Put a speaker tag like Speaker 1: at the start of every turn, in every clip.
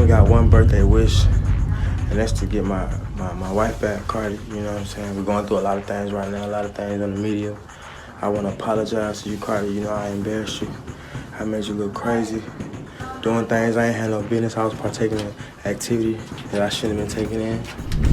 Speaker 1: got one birthday wish, and that's to get my wife back, Cardi. You know what I'm saying? We're going through a lot of things right now, a lot of things in the media. I want to apologize to you, Cardi. You know, I embarrassed you. I made you look crazy, doing things I ain't had no business. I was partaking in activity that I shouldn't have been taking in.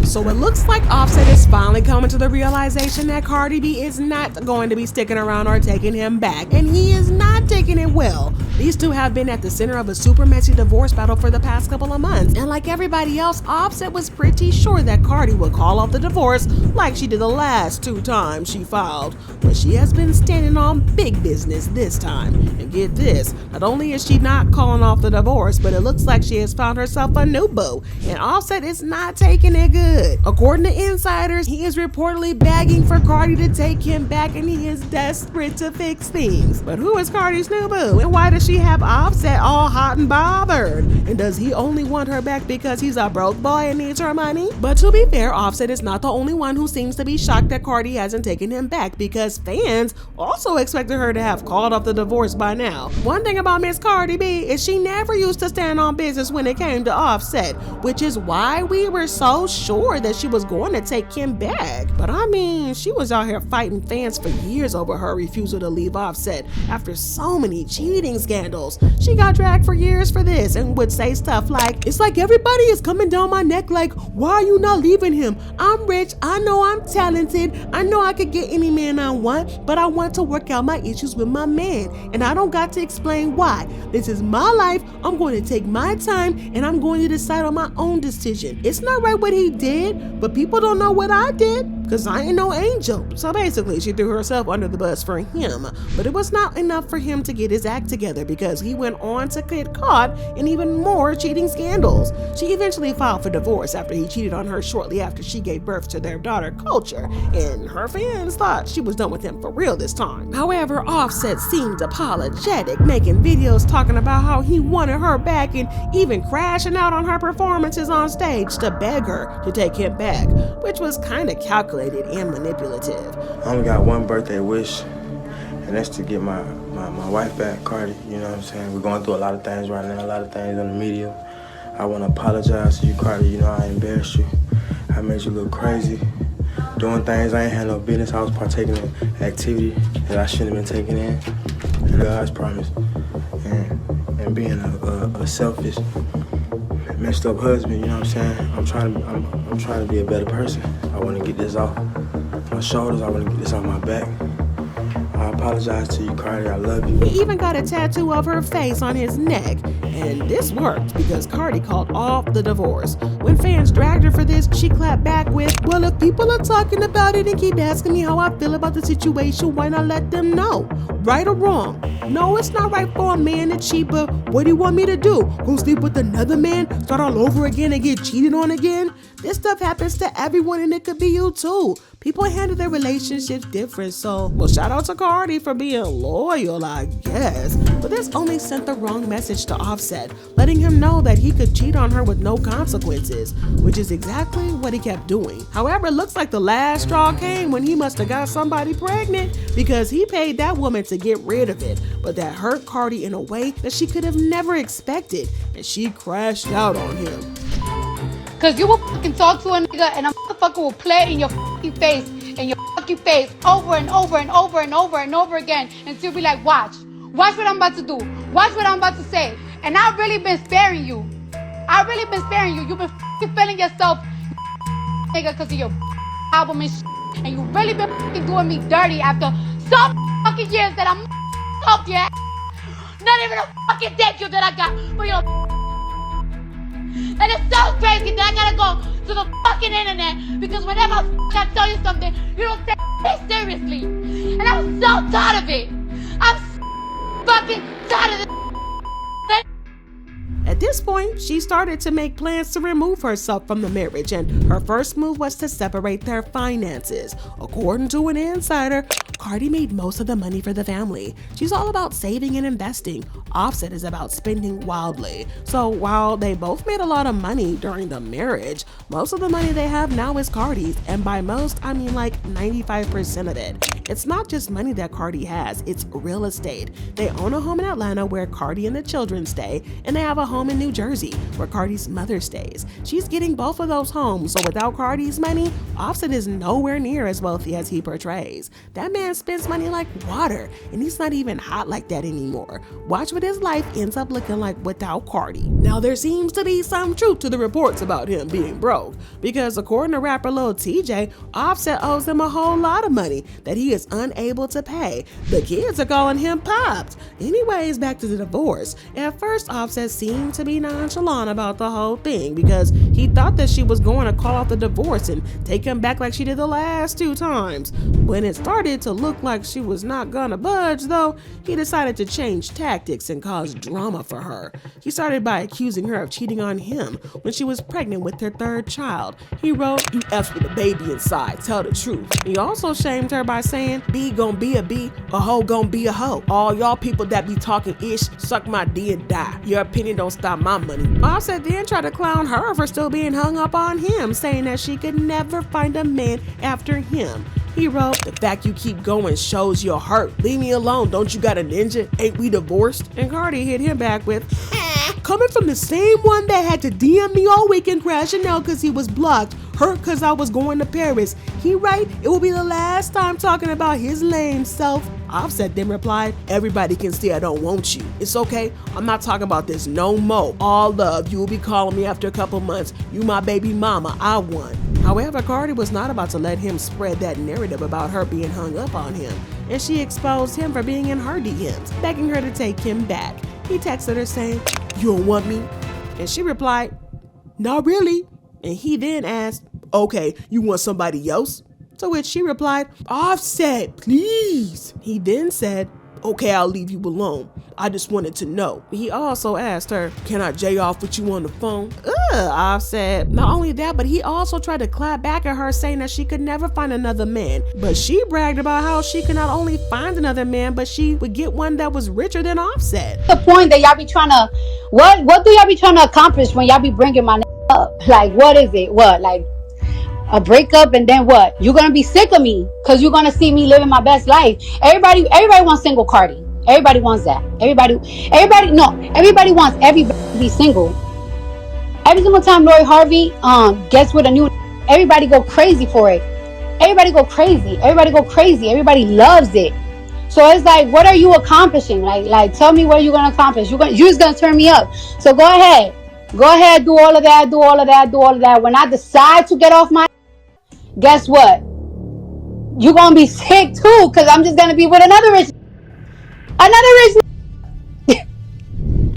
Speaker 2: So it looks like Offset is finally coming to the realization that Cardi B is not going to be sticking around or taking him back, and he is not taking it well. These two have been at the center of a super messy divorce battle for the past couple of months, and like everybody else, Offset was pretty sure that Cardi would call off the divorce like she did the last 2 times she filed. But she has been standing on big business this time. And get this, not only is she not calling off the divorce, but it looks like she has found herself a new boo, and Offset is not taking it good. According to insiders, he is reportedly begging for Cardi to take him back, and he is desperate to fix things. But who is Cardi's new boo, and why does she have Offset all hot and bothered? And does he only want her back because he's a broke boy and needs her money? But to be fair, Offset is not the only one who seems to be shocked that Cardi hasn't taken him back, because fans also expected her to have called off the divorce by now. One thing about Miss Cardi B is she never used to stand on business when it came to Offset, which is why we were so sure that she was going to take him back. But I mean, she was out here fighting fans for years over her refusal to leave Offset after so many cheating scandals. She got dragged for years for this and would say stuff like, "It's like everybody is coming down my neck like, why are you not leaving him? I'm rich, I know I'm talented, I know I could get any man I want, but I want to work out my issues with my man, and I don't got to explain why. This is my life, I'm going to take my time, and I'm going to decide on my own decision. It's not right what he did, but people don't know what I did, because I ain't no angel." So basically, she threw herself under the bus for him. But it was not enough for him to get his act together, because he went on to get caught in even more cheating scandals. She eventually filed for divorce after he cheated on her shortly after she gave birth to their daughter, Culture, and her fans thought she was done with him for real this time. However, Offset seemed apologetic, making videos talking about how he wanted her back and even crashing out on her performances on stage to beg her to take him back, which was kind of calculated and manipulative.
Speaker 1: I only got one birthday wish, and that's to get my wife back, Cardi. You know what I'm saying? We're going through a lot of things right now, a lot of things in the media. I want to apologize to you, Cardi. You know, I embarrassed you. I made you look crazy, doing things I ain't had no business. I was partaking in activity that I shouldn't have been taking in. And God's promise. And being a selfish, messed up husband, you know what I'm saying? I'm trying to be a better person. I want to get this off my shoulders. I want to get this off my back. I apologize to you, Cardi. I love you.
Speaker 2: He even got a tattoo of her face on his neck. And this worked because Cardi called off the divorce. When fans dragged her for this, she clapped back with, "Well, if people are talking about it and keep asking me how I feel about the situation, why not let them know? Right or wrong? No, it's not right for a man to cheat, but what do you want me to do? Go sleep with another man, start all over again and get cheated on again? This stuff happens to everyone, and it could be you too. People handle their relationships different, so, well, shout out to Cardi for being loyal, I guess. But this only sent the wrong message to Offset, letting him know that he could cheat on her with no consequences, which is exactly what he kept doing. However, it looks like the last straw came when he must have got somebody pregnant, because he paid that woman to get rid of it. But that hurt Cardi in a way that she could have never expected, and she crashed out on him.
Speaker 3: Cause you will fucking talk to a nigga and a motherfucker will play in your fucking face, over and over and over and over and over again until you'll be like, watch what I'm about to do, watch what I'm about to say. And I've really been sparing you. You've been fucking feeling yourself, nigga, because of your album and shit. And you really been fucking doing me dirty after so fucking years that I'm up, yeah? Not even a fucking thank you that I got for your. And it's so crazy that I gotta go to the fucking internet because whenever I tell you something, you don't take it seriously. And I'm so tired of it. I'm fucking tired of it.
Speaker 2: At this point, she started to make plans to remove herself from the marriage, and her first move was to separate their finances. According to an insider, Cardi made most of the money for the family. She's all about saving and investing. Offset is about spending wildly. So while they both made a lot of money during the marriage, most of the money they have now is Cardi's, and by most, I mean like 95% of it. It's not just money that Cardi has, it's real estate. They own a home in Atlanta where Cardi and the children stay, and they have a home in New Jersey where Cardi's mother stays. She's getting both of those homes, so without Cardi's money, Offset is nowhere near as wealthy as he portrays. That man spends money like water, and he's not even hot like that anymore. Watch what his life ends up looking like without Cardi. Now there seems to be some truth to the reports about him being broke, because according to rapper Lil TJ, Offset owes him a whole lot of money that he is unable to pay. The kids are calling him Pops. Anyways, back to the divorce. At first, Offset seemed to be nonchalant about the whole thing because he thought that she was going to call off the divorce and take him back like she did the last 2 times. When it started to look like she was not gonna budge though, he decided to change tactics and cause drama for her. He started by accusing her of cheating on him when she was pregnant with her 3rd child. He wrote, "You F's with a baby inside, tell the truth." He also shamed her by saying, "B gon' be a B, a hoe gon' be a hoe. All y'all people that be talking ish, suck my D and die. Your opinion don't stop my money." Offset then tried to clown her for still being hung up on him, saying that she could never find a man after him. He wrote, "The fact you keep going shows you're hurt. Leave me alone, don't you got a ninja? Ain't we divorced?" And Cardi hit him back with, "Coming from the same one that had to DM me all weekend crashing out cause he was blocked, hurt cause I was going to Paris. He right, it will be the last time talking about his lame self." Offset then replied, "Everybody can see I don't want you. It's okay, I'm not talking about this no more. All love, you will be calling me after a couple months. You my baby mama, I won." However, Cardi was not about to let him spread that narrative about her being hung up on him, and she exposed him for being in her DMs, begging her to take him back. He texted her saying, "You don't want me?" And she replied, "Not really." And he then asked, "Okay, you want somebody else?" To which she replied, "Offset, please." He then said, "Okay, I'll leave you alone. I just wanted to know." He also asked her, "Can I J off with you on the phone?" Offset. Not only that, but he also tried to clap back at her saying that she could never find another man. But she bragged about how she could not only find another man, but she would get one that was richer than Offset.
Speaker 3: The point that y'all be trying to, what do y'all be trying to accomplish when y'all be bringing my up? Like, what is it? What, like a breakup, and then what? You're gonna be sick of me because you're gonna see me living my best life. Everybody wants single Cardi. Everybody wants that. Everybody wants everybody to be single. Every single time Lori Harvey gets with a new, everybody go crazy for it. Everybody go crazy. Everybody loves it. So it's like, what are you accomplishing? Like tell me what you're gonna accomplish. You're just gonna turn me up. So go ahead, do all of that. When I decide to get off my, guess what? You're gonna be sick too, because I'm just gonna be with another rich.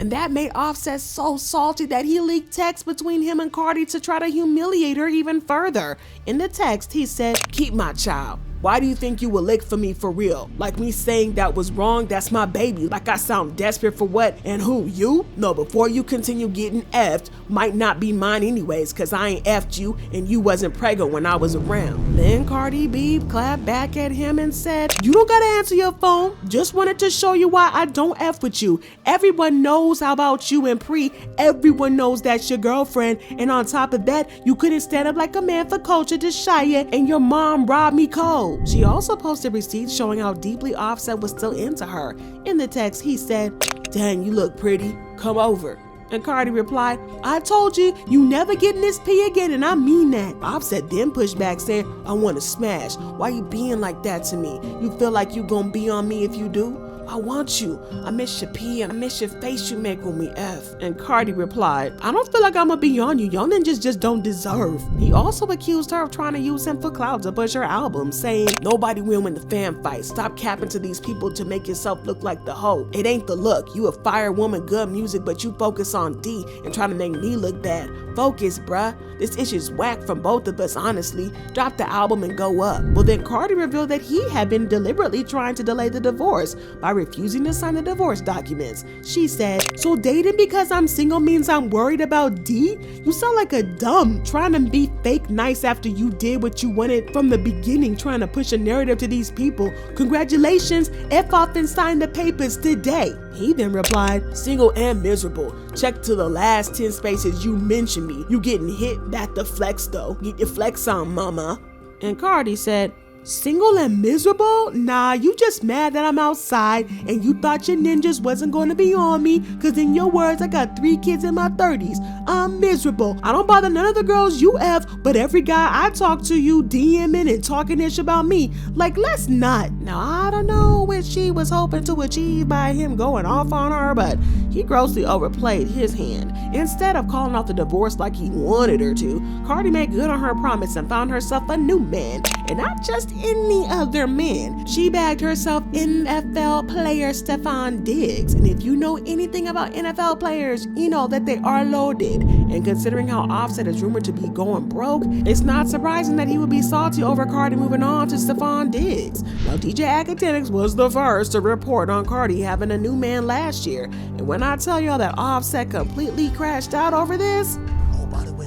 Speaker 2: And that made Offset so salty that he leaked texts between him and Cardi to try to humiliate her even further. In the text, he said, "Keep my child. Why do you think you will lick for me for real? Like me saying that was wrong, that's my baby. Like I sound desperate for what? And who, you? No, before you continue getting effed, might not be mine anyways, cause I ain't effed you and you wasn't pregnant when I was around." Then Cardi B clapped back at him and said, "You don't gotta answer your phone. Just wanted to show you why I don't F with you. Everyone knows how about you and Pre. Everyone knows that's your girlfriend. And on top of that, you couldn't stand up like a man for culture to Shia, and your mom robbed me cold." She also posted receipts showing how deeply Offset was still into her. In the text, he said, "Dang, you look pretty. Come over." And Cardi replied, "I told you, you never getting this pee again, and I mean that." Offset then pushed back saying, "I want to smash. Why you being like that to me? You feel like you gonna be on me if you do? I want you. I miss your pee and I miss your face you make when we F." And Cardi replied, "I don't feel like I'm gonna be on you. Y'all ninjas just don't deserve." He also accused her of trying to use him for clout to push her album, saying, "Nobody win when the fan fights. Stop capping to these people to make yourself look like the hoe. It ain't the look. You a fire woman, good music, but you focus on D and try to make me look bad. Focus, bruh. This issue's whack from both of us, honestly. Drop the album and go up." Well, then Cardi revealed that he had been deliberately trying to delay the divorce by refusing to sign the divorce documents. She said, "So dating because I'm single means I'm worried about D? You sound like a dumb trying to be fake nice after you did what you wanted from the beginning, trying to push a narrative to these people. Congratulations, F off and sign the papers today." He then replied, "Single and miserable. Check to the last 10 spaces you mentioned me. You getting hit, that the flex though. Get your flex on, mama." And Cardi said, Single and miserable? Nah, you just mad that I'm outside and you thought your ninjas wasn't gonna be on me, cause in your words, I got 3 kids in my 30s. I'm miserable. I don't bother none of the girls you have, but every guy I talk to you DMing and talking ish about me. Like, let's not. Now, I don't know what she was hoping to achieve by him going off on her, but he grossly overplayed his hand. Instead of calling off the divorce like he wanted her to, Cardi made good on her promise and found herself a new man, and not just any other man. She bagged herself NFL player Stefon Diggs, and if you know anything about NFL players, you know that they are loaded. And considering how Offset is rumored to be going broke, it's not surprising that he would be salty over Cardi moving on to Stefon Diggs. Now, DJ Academics was the first to report on Cardi having a new man last year, and when I tell y'all that Offset completely crashed out over this.
Speaker 4: Oh, by the way,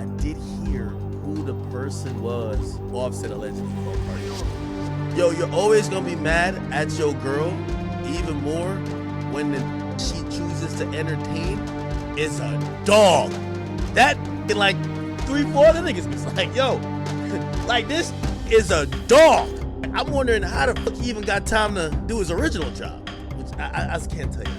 Speaker 4: I did hear who the person was Offset allegedly called Cardi. Yo, you're always gonna be mad at your girl even more when she chooses to entertain is a dog. That in like 3-4 other niggas is like, yo, like this is a dog. I'm wondering how the fuck he even got time to do his original job, which I just can't tell you.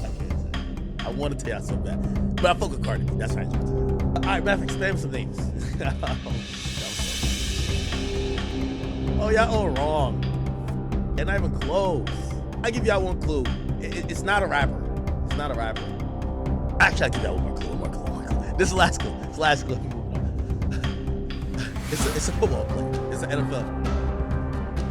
Speaker 4: I can't tell you. I want to tell you so bad, but I fuck with Cardi B. That's right. All right, Matt, explain some things. Oh, y'all all wrong. And not even close. I give y'all one clue. It's not a rapper. It's not a rapper. Actually, I'll give y'all one more clue. This is the last clue. It's the last clue. It's a football player. It's an NFL.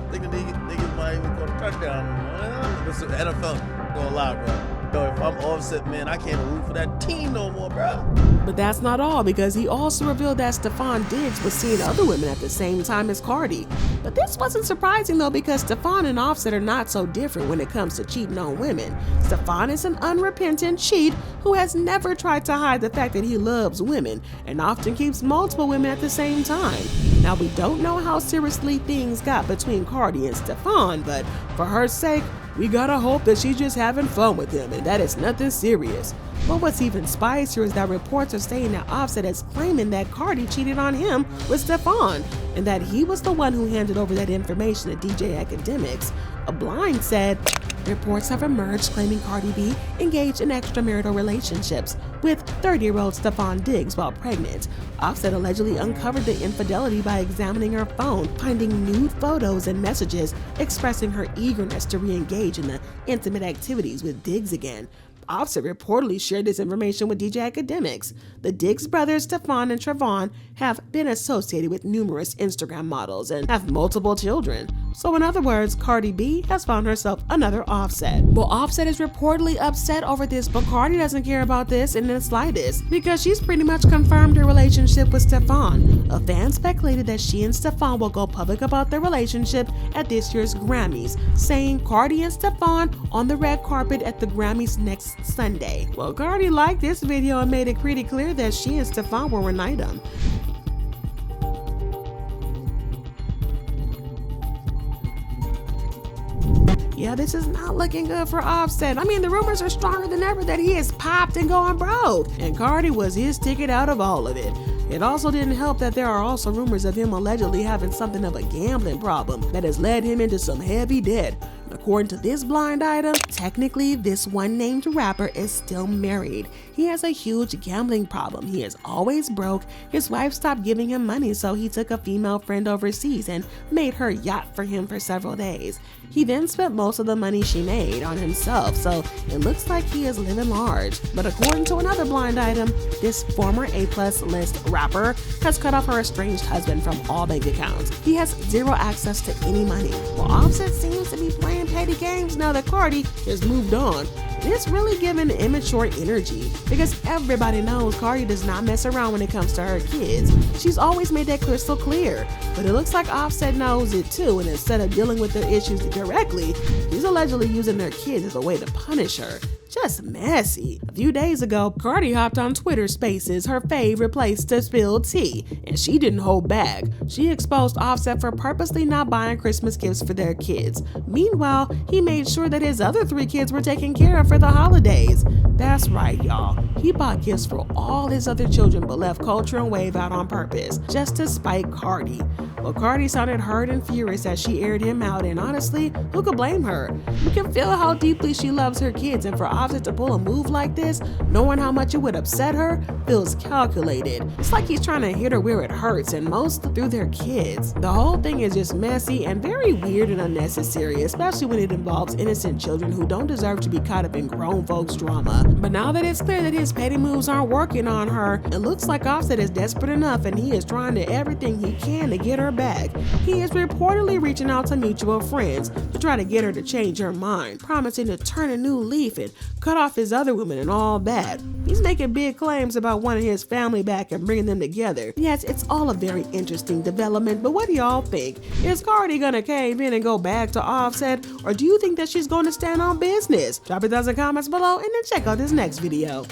Speaker 4: I think the niggas might even go to touchdown. It's an NFL. Gonna lie, bro. Yo, if I'm Offset, man, I can't root for that team no more, bro.
Speaker 2: But that's not all, because he also revealed that Stefon Diggs was seeing other women at the same time as Cardi. But this wasn't surprising though, because Stefon and Offset are not so different when it comes to cheating on women. Stefon is an unrepentant cheat who has never tried to hide the fact that he loves women and often keeps multiple women at the same time. Now, we don't know how seriously things got between Cardi and Stefon, but for her sake, we gotta hope that she's just having fun with him and that it's nothing serious. But what's even spicier is that reports are saying that Offset is claiming that Cardi cheated on him with Stefon and that he was the one who handed over that information to DJ Academics. A blind said, reports have emerged claiming Cardi B engaged in extramarital relationships with 30-year-old Stefon Diggs while pregnant. Offset allegedly uncovered the infidelity by examining her phone, finding nude photos and messages expressing her eagerness to re-engage in the intimate activities with Diggs again. Offset reportedly shared this information with DJ Academics. The Diggs brothers, Stefon and Trevon, have been associated with numerous Instagram models and have multiple children. So in other words, Cardi B has found herself another Offset. Well, Offset is reportedly upset over this, but Cardi doesn't care about this in the slightest because she's pretty much confirmed her relationship with Stefon. A fan speculated that she and Stefon will go public about their relationship at this year's Grammys, saying Cardi and Stefon on the red carpet at the Grammys next Sunday. Well, Cardi liked this video and made it pretty clear that she and Stefon were an item. Yeah, this is not looking good for Offset. I mean, the rumors are stronger than ever that he is popped and going broke, and Cardi was his ticket out of all of it. It also didn't help that there are also rumors of him allegedly having something of a gambling problem that has led him into some heavy debt. According to this blind item, technically this one named rapper is still married. He has a huge gambling problem. He is always broke. His wife stopped giving him money, so he took a female friend overseas and made her yacht for him for several days. He then spent most of the money she made on himself, so it looks like he is living large. But according to another blind item, this former A-plus list rapper has cut off her estranged husband from all bank accounts. He has zero access to any money. Well, Offset seems to be playing petty games now that Cardi has moved on. It's really giving immature energy because everybody knows Cardi does not mess around when it comes to her kids. She's always made that crystal clear, but it looks like Offset knows it too, and instead of dealing with their issues directly, he's allegedly using their kids as a way to punish her. Just messy. A few days ago, Cardi hopped on Twitter Spaces, her favorite place to spill tea, and she didn't hold back. She exposed Offset for purposely not buying Christmas gifts for their kids. Meanwhile, he made sure that his other 3 kids were taken care of for the holidays. That's right, y'all. He bought gifts for all his other children but left Culture and Wave out on purpose, just to spite Cardi. Well, Cardi sounded hurt and furious as she aired him out, and honestly, who could blame her? You can feel how deeply she loves her kids, and for Offset to pull a move like this, knowing how much it would upset her, feels calculated. It's like he's trying to hit her where it hurts, and most through their kids. The whole thing is just messy and very weird and unnecessary, especially when it involves innocent children who don't deserve to be caught up in grown folks' drama. But now that it's clear that his petty moves aren't working on her, it looks like Offset is desperate enough, and he is trying to everything he can to get her back. He is reportedly reaching out to mutual friends to try to get her to change her mind, promising to turn a new leaf and cut off his other women and all that. He's making big claims about wanting his family back and bringing them together. Yes, it's all a very interesting development, but what do y'all think? Is Cardi gonna cave in and go back to Offset, or do you think that she's gonna stand on business? Drop your thoughts in the comments below and then check out this next video.